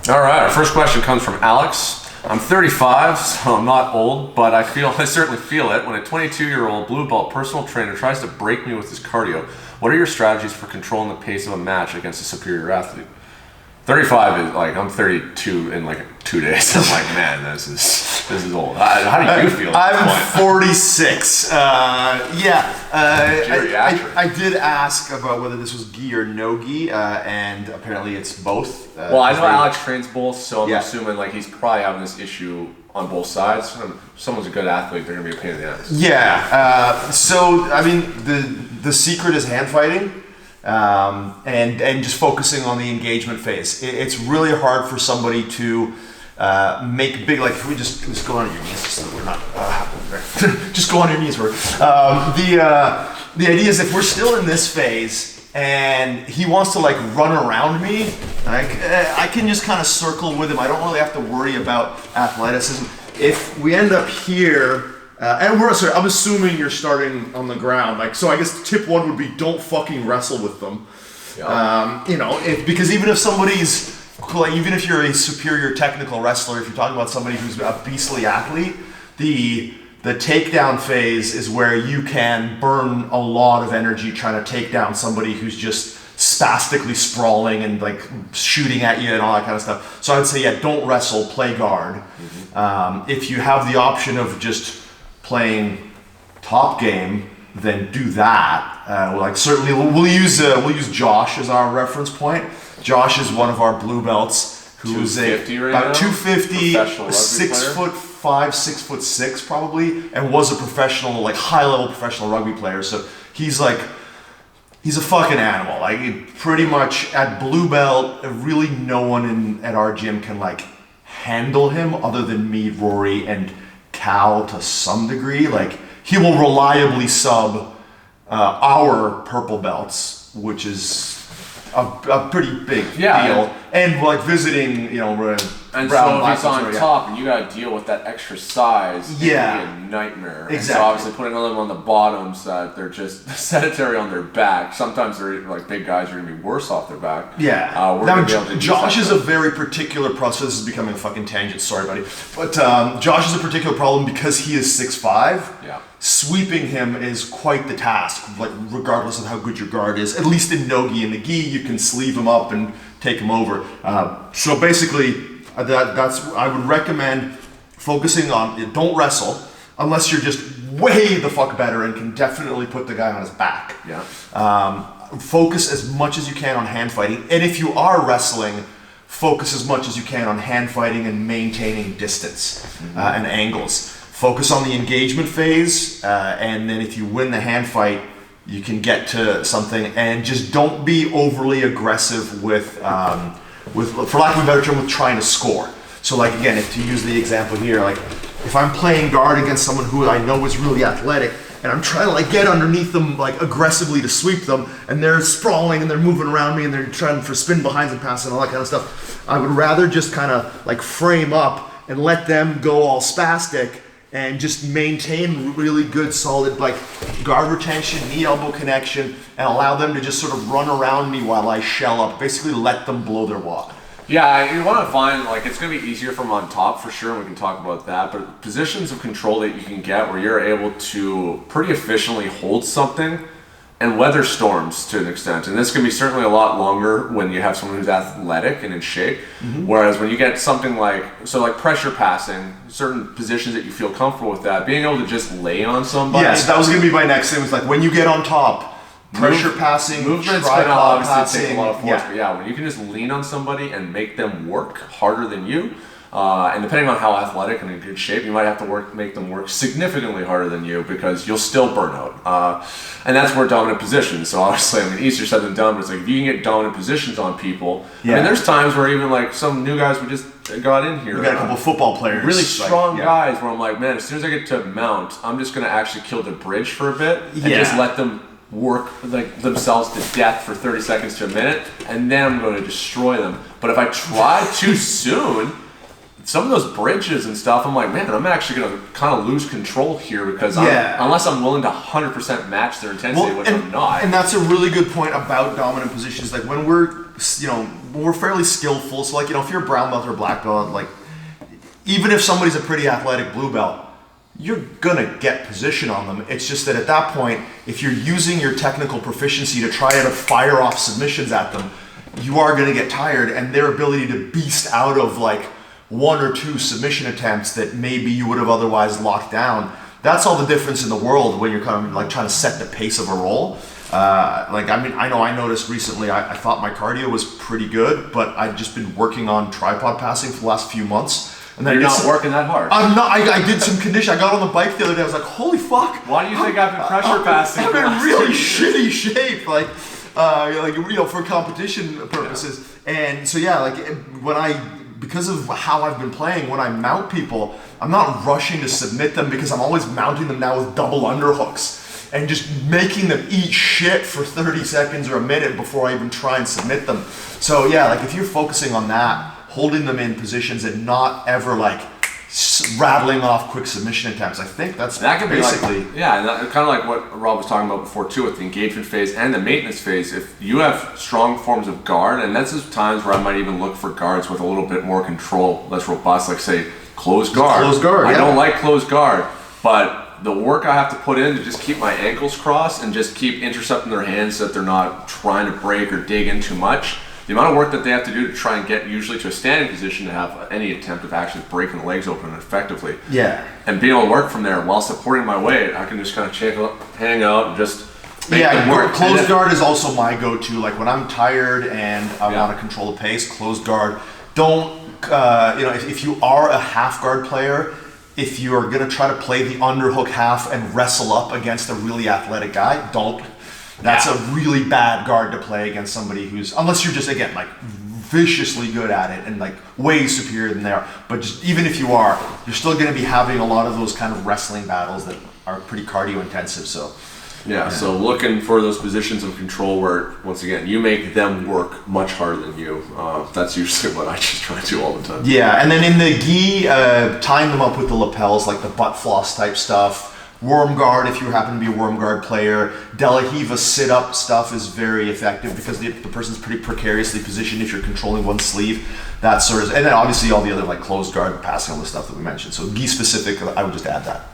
All right, our first question comes from Alex. I'm 35, so I'm not old, but I certainly feel it when a 22-year-old blue belt personal trainer tries to break me with his cardio. What are your strategies for controlling the pace of a match against a superior athlete? 35 is like, I'm 32 in like 2 days. I'm like, man, this is old. How do you feel at I'm 46. I did ask about whether this was gi or no gi, and apparently it's both. Well, I know Alex trains both, so I'm assuming like he's probably having this issue on both sides. If someone's a good athlete, they're gonna be a pain in the ass. Yeah. So I mean, the secret is hand fighting. And just focusing on the engagement phase. It's really hard for somebody to make big, like if we just go on your knees so that we're not just go on your knees. The idea is if we're still in this phase and he wants to like run around me, like I can just kind of circle with him. I don't really have to worry about athleticism. If we end up here, and I'm assuming you're starting on the ground. Like, so I guess tip one would be don't fucking wrestle with them. Yeah. Because even if somebody's, like, even if you're a superior technical wrestler, if you're talking about somebody who's a beastly athlete, the takedown phase is where you can burn a lot of energy trying to take down somebody who's just spastically sprawling and like shooting at you and all that kind of stuff. So I would say, don't wrestle, play guard. Mm-hmm. If you have the option of just playing top game, then do that. Certainly we'll use Josh as our reference point. Josh is one of our blue belts who's about 250, 6'5", 6'6" probably, and was a professional, like high level professional rugby player. So he's a fucking animal. Like pretty much at blue belt, really no one at our gym can like handle him other than me, Rory, and Cal to some degree. Like he will reliably sub our purple belts, which is a pretty big deal. And like visiting, and so if he's on top and you got to deal with that extra size, it can be a nightmare. Exactly. And so obviously putting them on the bottoms that they're just sedentary on their back. Sometimes they're like big guys are going to be worse off their back. Yeah. Josh is a very particular problem. So this is becoming a fucking tangent. Sorry, buddy. But Josh is a particular problem because he is 6'5". Yeah. Sweeping him is quite the task, like regardless of how good your guard is. At least in no-gi. In the gi, you can sleeve him up and take him over. So basically, that's I would recommend focusing on, don't wrestle unless you're just way the fuck better and can definitely put the guy on his back. Yeah. Focus as much as you can on hand fighting, and if you are wrestling, focus as much as you can on hand fighting and maintaining distance and angles. Focus on the engagement phase, and then if you win the hand fight, you can get to something. And just don't be overly aggressive with, for lack of a better term, with trying to score. So, like again, if to use the example here, like if I'm playing guard against someone who I know is really athletic, and I'm trying to like get underneath them like aggressively to sweep them, and they're sprawling and they're moving around me and they're trying for spin behinds and passes and all that kind of stuff, I would rather just kind of like frame up and let them go all spastic and just maintain really good solid like guard retention, knee elbow connection, and allow them to just sort of run around me while I shell up. Basically let them blow their wad. Yeah, you want to find, like, it's going to be easier from on top for sure, and we can talk about that, but positions of control that you can get where you're able to pretty efficiently hold something and weather storms to an extent. And this can be certainly a lot longer when you have someone who's athletic and in shape. Mm-hmm. Whereas when you get something like pressure passing, certain positions that you feel comfortable with that, being able to just lay on somebody. Yes, that was going to be my next thing. Was like when you get on top, pressure passing, movement's going to obviously take a lot of force. But yeah, when you can just lean on somebody and make them work harder than you, and depending on how athletic and in good shape, you might have to make them work significantly harder than you because you'll still burn out. And that's where dominant positions. So obviously, easier said than done, but it's like if you can get dominant positions on people. Yeah. I mean, there's times where even like some new guys we just got in here. We got a couple of football players. Really strong guys where I'm like, man, as soon as I get to mount, I'm just going to actually kill the bridge for a bit and just let them work like themselves to death for 30 seconds to a minute, and then I'm going to destroy them. But if I try too soon, some of those bridges and stuff, I'm like, man, I'm actually going to kind of lose control here because unless I'm willing to 100% match their intensity, which I'm not. And that's a really good point about dominant positions. Like when we're fairly skillful, so like, if you're a brown belt or black belt, like even if somebody's a pretty athletic blue belt, you're gonna get position on them. It's just that at that point, if you're using your technical proficiency to try to fire off submissions at them, you are gonna get tired, and their ability to beast out of like 1 or 2 submission attempts that maybe you would have otherwise locked down. That's all the difference in the world when you're kind of like trying to set the pace of a roll. I noticed recently, I thought my cardio was pretty good, but I've just been working on tripod passing for the last few months. And then you're not working that hard. I'm not. I did some condition. I got on the bike the other day. I was like, holy fuck. Why do you think I've been pressure passing? I'm in really shitty shape, for competition purposes. And so because of how I've been playing, when I mount people, I'm not rushing to submit them because I'm always mounting them now with double underhooks and just making them eat shit for 30 seconds or a minute before I even try and submit them. So if you're focusing on that, holding them in positions and not ever rattling off quick submission attempts. I think that can basically be and kind of like what Rob was talking about before too, with the engagement phase and the maintenance phase. If you have strong forms of guard, and that's just times where I might even look for guards with a little bit more control, less robust, like say closed guard. I don't like closed guard, but the work I have to put in to just keep my ankles crossed and just keep intercepting their hands so that they're not trying to break or dig in too much. The amount of work that they have to do to try and get usually to a standing position to have any attempt of actually breaking the legs open effectively. Yeah. And being able to work from there while supporting my weight, I can just kind of hang out and just make them work. Closed guard is also my go-to. Like when I'm tired and I want to control the pace, closed guard. Don't, if you are a half guard player, if you're going to try to play the underhook half and wrestle up against a really athletic guy, don't. That's a really bad guard to play against somebody unless you're just, again, viciously good at it and way superior than they are. But just even if you are, you're still going to be having a lot of those kind of wrestling battles that are pretty cardio intensive. So so looking for those positions of control where, once again, you make them work much harder than you. That's usually what I just try to do all the time. Yeah, and then in the gi, tying them up with the lapels, like the butt floss type stuff. Worm guard, if you happen to be a worm guard player. De La Riva sit-up stuff is very effective because the person's pretty precariously positioned if you're controlling one sleeve. That sort of, and then obviously all the other closed guard, passing, all the stuff that we mentioned. So gi specific, I would just add that.